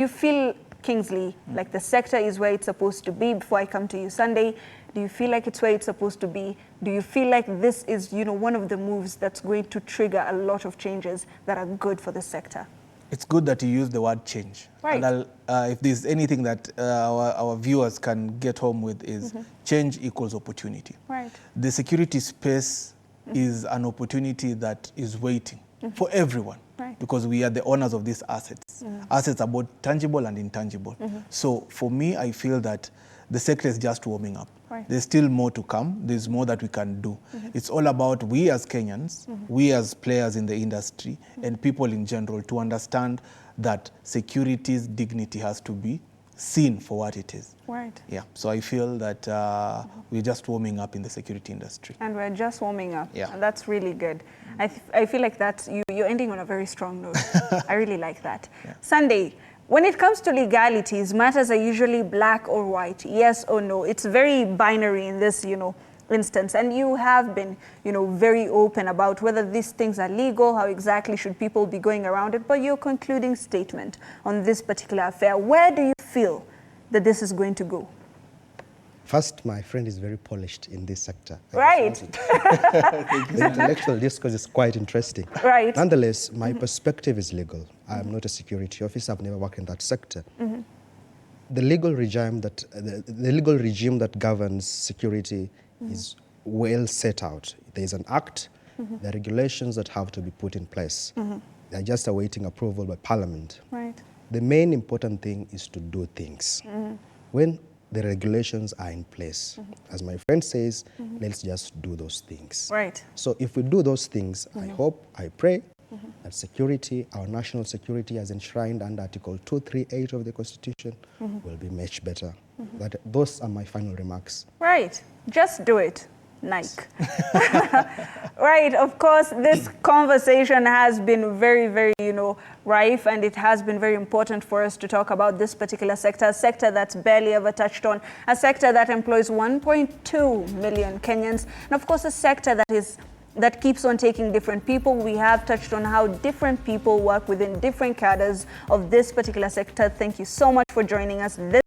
You feel, Kingsley, like the sector is where it's supposed to be? Before I come to you, Sunday, do you feel like it's where it's supposed to be? Do you feel like this is, one of the moves that's going to trigger a lot of changes that are good for the sector? It's good that you use the word change. Right. And if there's anything that our viewers can get home with is change equals opportunity. Right. The security space is an opportunity that is waiting for everyone. Right. Because we are the owners of these assets. Assets are both tangible and intangible. So for me, I feel that the sector is just warming up. Right. There's still more to come. There's more that we can do. It's all about we as Kenyans, we as players in the industry, and people in general to understand that security's dignity has to be seen for what it is. Right. Yeah. So I feel that we're just warming up in the security industry. And we're just warming up. Yeah. And that's really good. I feel like that's you're ending on a very strong note. I really like that. Yeah. Sunday, when it comes to legalities, matters are usually black or white, yes or no. It's very binary in this, instance. And you have been, very open about whether these things are legal, how exactly should people be going around it. But your concluding statement on this particular affair, where do you feel that this is going to go? First, my friend is very polished in this sector. Right. The intellectual discourse is quite interesting. Right. Nonetheless, my perspective is legal. I'm not a security officer. I've never worked in that sector. The legal regime that governs security is well set out. There's an act, there are regulations that have to be put in place. They're just awaiting approval by Parliament. Right. The main important thing is to do things. When the regulations are in place, as my friend says, let's just do those things. Right. So if we do those things, I hope, I pray that security, our national security as enshrined under Article 238 of the Constitution will be much better. Those are my final remarks. Right. Just do it. Nike. Right. Of course, this conversation has been very, very, rife, and it has been very important for us to talk about this particular sector, a sector that's barely ever touched on, a sector that employs 1.2 million Kenyans, and of course, a sector that keeps on taking different people. We have touched on how different people work within different cadres of this particular sector. Thank you so much for joining us. This